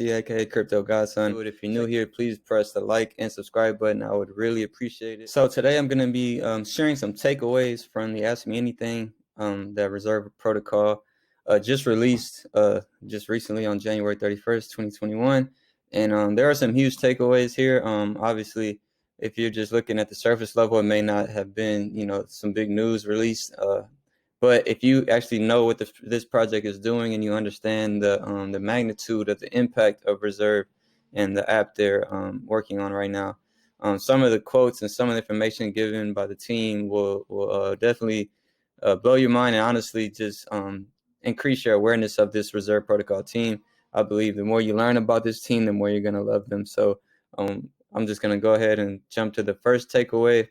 MC, aka Crypto Godson. If you're new here, please press the like and subscribe button. I would really appreciate it. So today I'm going to be sharing some takeaways from the Ask Me Anything that Reserve protocol just released just recently on January 31st, 2021. And there are some huge takeaways here. Obviously, if you're just looking at the surface level, it may not have been, some big news released. But if you actually know what this project is doing and you understand the magnitude of the impact of Reserve and the app they're working on right now, some of the quotes and some of the information given by the team will definitely blow your mind and honestly just increase your awareness of this Reserve Protocol team. I believe the more you learn about this team, the more you're going to love them. So I'm just going to go ahead and jump to the first takeaway.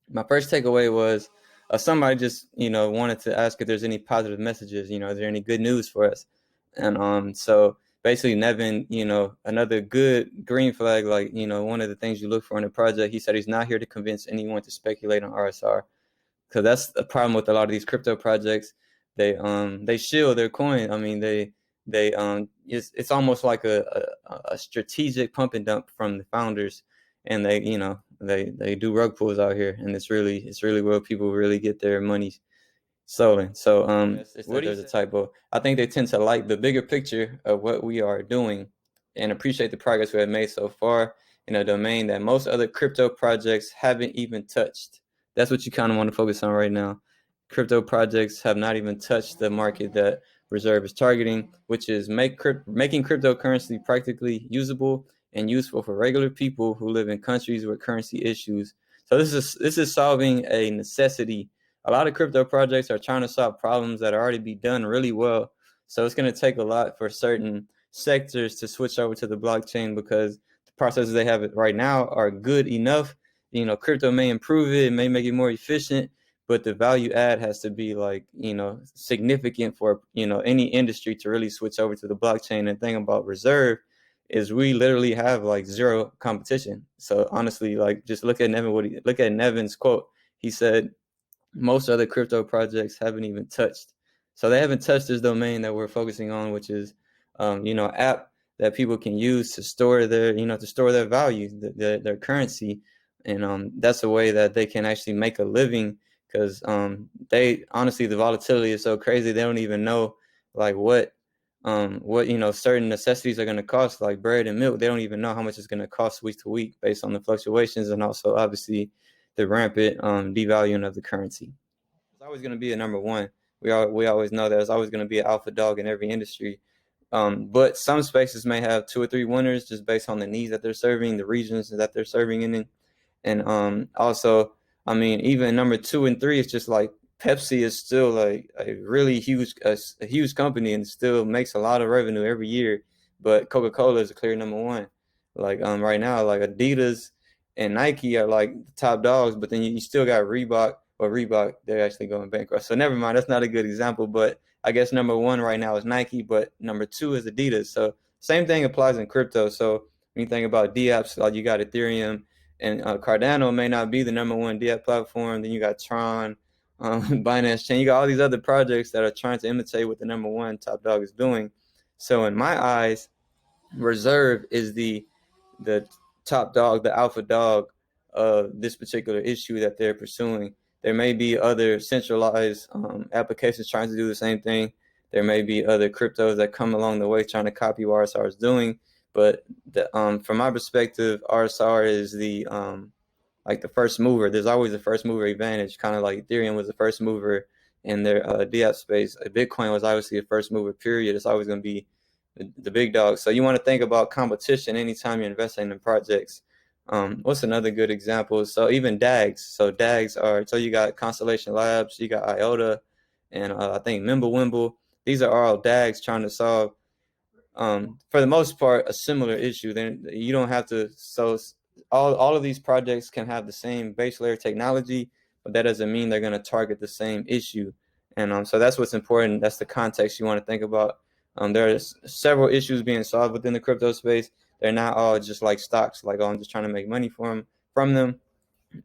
My first takeaway was somebody just, wanted to ask if there's any positive messages, is there any good news for us? And so basically Nevin, another good green flag, like, one of the things you look for in a project, he said he's not here to convince anyone to speculate on RSR. Because that's the problem with a lot of these crypto projects. They shield their coin. I mean, it's almost like a strategic pump and dump from the founders, and they do rug pulls out here, and it's really where people really get their money stolen. So there's a typo. I think they tend to like the bigger picture of what we are doing and appreciate the progress we have made so far in a domain that most other crypto projects haven't even touched. That's what you kind of want to focus on right now. Crypto projects have not even touched the market that Reserve is targeting, which is making cryptocurrency practically usable and useful for regular people who live in countries with currency issues. So this is solving a necessity. A lot of crypto projects are trying to solve problems that are already be done really well. So it's going to take a lot for certain sectors to switch over to the blockchain because the processes they have right now are good enough. Crypto may improve it may make it more efficient, but the value add has to be significant for, any industry to really switch over to the blockchain. And the thing about Reserve is we literally have zero competition. So honestly, just look at Nevin's quote. He said, most other crypto projects haven't even touched. So they haven't touched this domain that we're focusing on, which is, app that people can use to store their value, their currency. And that's a way that they can actually make a living because the volatility is so crazy. They don't even know what certain necessities are going to cost, like bread and milk. They don't even know how much it's going to cost week to week based on the fluctuations and also obviously the rampant devaluing of the currency. It's always going to be a number one. We always know that it's always going to be an alpha dog in every industry. But some spaces may have 2 or 3 winners just based on the needs that they're serving, the regions that they're serving in. And also, I mean, even number 2 and 3 is just like Pepsi is still a really huge company and still makes a lot of revenue every year. But Coca-Cola is a clear number 1. Right now, Adidas and Nike are the top dogs, but then you still got Reebok, they're actually going bankrupt. So never mind, that's not a good example, but I guess number 1 right now is Nike, but number 2 is Adidas. So same thing applies in crypto. So when you think about dApps, you got Ethereum, and Cardano may not be the number 1 dApp platform. Then you got Tron, Binance Chain. You got all these other projects that are trying to imitate what the number 1 top dog is doing. So in my eyes, Reserve is the top dog, the alpha dog of this particular issue that they're pursuing. There may be other centralized applications trying to do the same thing. There may be other cryptos that come along the way trying to copy what RSR is doing. But from my perspective, RSR is the first mover. There's always a first mover advantage, kind of like Ethereum was the first mover in their dApp space. Bitcoin was obviously a first mover, period. It's always going to be the big dog. So you want to think about competition anytime you're investing in projects. What's another good example? So even DAGs. So you got Constellation Labs, you got IOTA, and I think Mimblewimble. These are all DAGs trying to solve, for the most part, a similar issue. Then you don't have to. So all of these projects can have the same base layer technology, but that doesn't mean they're going to target the same issue. And so that's what's important. That's the context you want to think about. There are several issues being solved within the crypto space. They're not all just like stocks, I'm just trying to make money from them.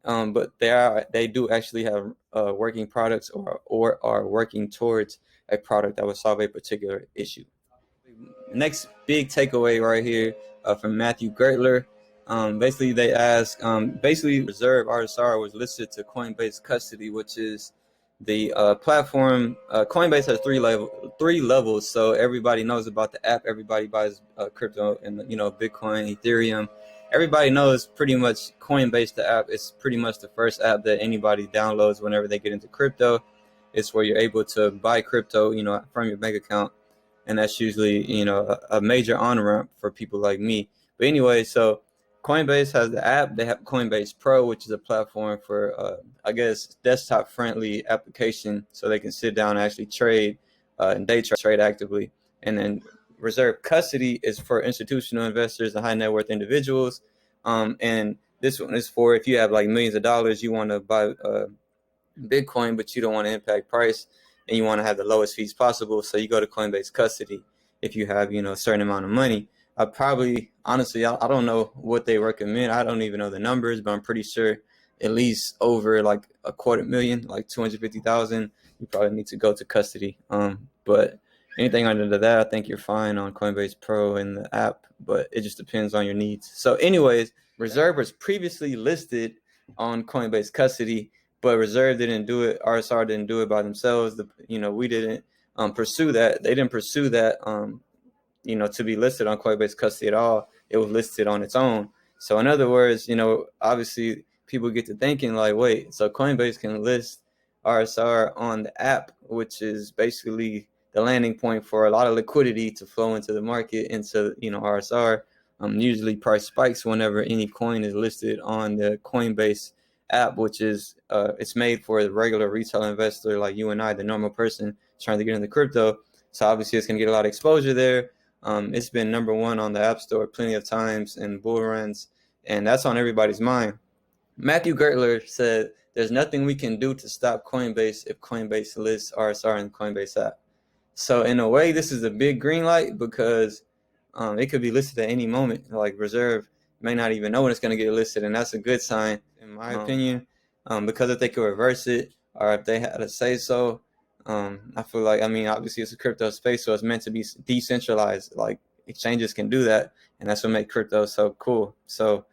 But they do actually have working products or are working towards a product that will solve a particular issue. next big takeaway right here from Matthew Gertler. Basically, they ask, basically, Reserve RSR was listed to Coinbase custody, which is the platform. Coinbase has three levels, so everybody knows about the app. Everybody buys crypto and Bitcoin, Ethereum. Everybody knows pretty much Coinbase, the app. It's pretty much the first app that anybody downloads whenever they get into crypto. It's where you're able to buy crypto, from your bank account, and that's usually a major on ramp for people like me. But anyway, so Coinbase has the app. They have Coinbase Pro, which is a platform for I guess desktop friendly application, so they can sit down and actually trade and day trade actively. And then Reserve Custody is for institutional investors and high net worth individuals. And this one is for if you have like millions of dollars, you want to buy Bitcoin, but you don't want to impact price and you want to have the lowest fees possible. So you go to Coinbase Custody if you have, a certain amount of money. I probably, honestly, I don't know what they recommend. I don't even know the numbers, but I'm pretty sure at least over like $250,000, like 250,000, you probably need to go to custody. But anything under that, I think you're fine on Coinbase Pro and the app, but it just depends on your needs. So anyways, Reserve was previously listed on Coinbase Custody, but Reserve didn't do it. RSR didn't do it by themselves. We didn't pursue that. They didn't pursue that, to be listed on Coinbase Custody at all. It was listed on its own. So in other words, obviously people get to thinking like, wait, so Coinbase can list RSR on the app, which is basically the landing point for a lot of liquidity to flow into the market, into, RSR. Usually price spikes whenever any coin is listed on the Coinbase app, which is it's made for the regular retail investor like you and I, the normal person trying to get into crypto. So obviously it's going to get a lot of exposure there. It's been number one on the App Store plenty of times in bull runs, and that's on everybody's mind. Matthew Gertler said, "There's nothing we can do to stop Coinbase if Coinbase lists RSR in the Coinbase app." So in a way, this is a big green light because it could be listed at any moment. Like Reserve may not even know when it's going to get listed, and that's a good sign, in my opinion, because if they could reverse it or if they had to say so, I feel like, obviously it's a crypto space, so it's meant to be decentralized. Like exchanges can do that, and that's what makes crypto so cool. So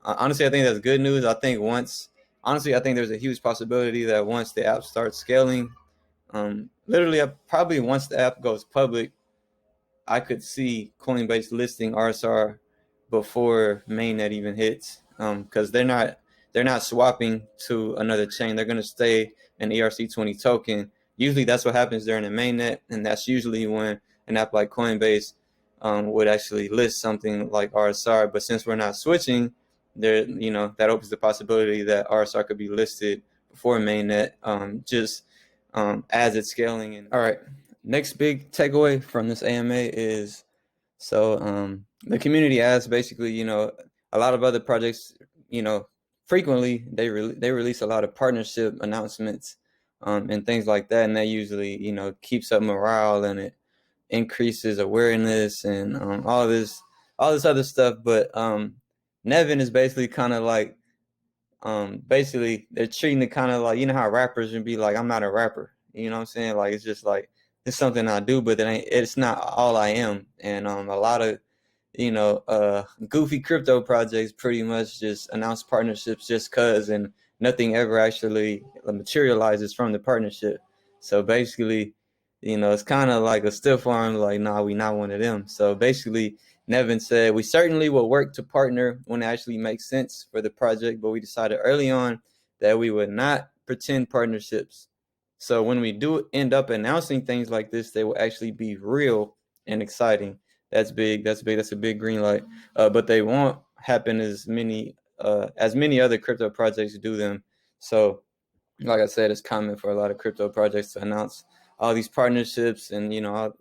honestly, I think that's good news. I think there's a huge possibility that once the app starts scaling, literally probably once the app goes public, I could see Coinbase listing RSR before mainnet even hits, because they're not swapping to another chain. They're going to stay an ERC20 token. Usually that's what happens during the mainnet, and that's usually when an app like Coinbase would actually list something like RSR. But since we're not switching, there, that opens the possibility that RSR could be listed before mainnet, as it's scaling. And all right, next big takeaway from this AMA is, so the community asks basically, a lot of other projects, frequently they release a lot of partnership announcements and things like that, and that usually keeps up morale and it increases awareness and all this other stuff. But Nevin is basically kind of like, basically they're treating it kind of like, how rappers would be like, I'm not a rapper, you know what I'm saying? Like it's just like, it's something I do, but it's not all I am. And a lot of goofy crypto projects pretty much just announce partnerships just cause, and nothing ever actually materializes from the partnership. So basically, it's kind of like a stiff arm, like, nah, we not one of them. So basically, Nevin said, we certainly will work to partner when it actually makes sense for the project, but we decided early on that we would not pretend partnerships. So when we do end up announcing things like this, they will actually be real and exciting. That's big. That's a big green light. But they won't happen as many other crypto projects do them. So like I said, it's common for a lot of crypto projects to announce all these partnerships, and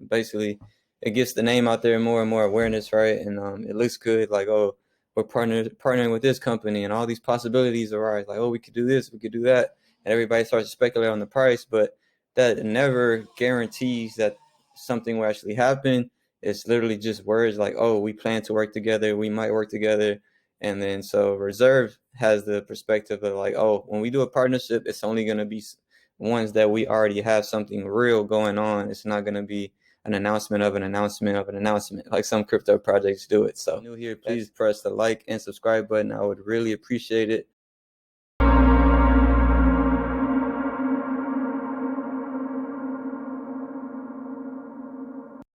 basically it gets the name out there, more and more awareness, right? And it looks good, like, oh, we're partnering with this company, and all these possibilities arise, like, oh, we could do this, we could do that, and everybody starts to speculate on the price, but that never guarantees that something will actually happen. It's literally just words like, oh, we plan to work together, we might work together. And then so Reserve has the perspective of like, oh, when we do a partnership, it's only going to be ones that we already have something real going on. It's not going to be an announcement of an announcement of an announcement, like some crypto projects do it. So if you're new here, please press the like and subscribe button. I would really appreciate it.